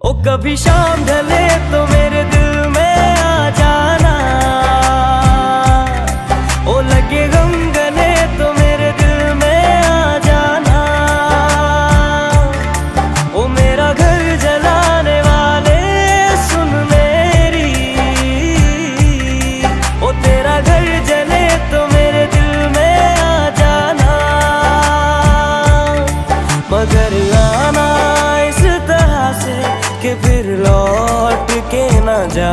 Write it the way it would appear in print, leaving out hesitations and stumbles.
ओ कभी शाम ढले तो मेरे दिल में आ जाना, ओ लगे गम गले तो मेरे दिल में आ जाना। ओ मेरा घर जलाने वाले सुन मेरी, ओ तेरा घर जले तो मेरे दिल में आ जाना। मगर आना इस तरह से कि फिर लौट के ना जा।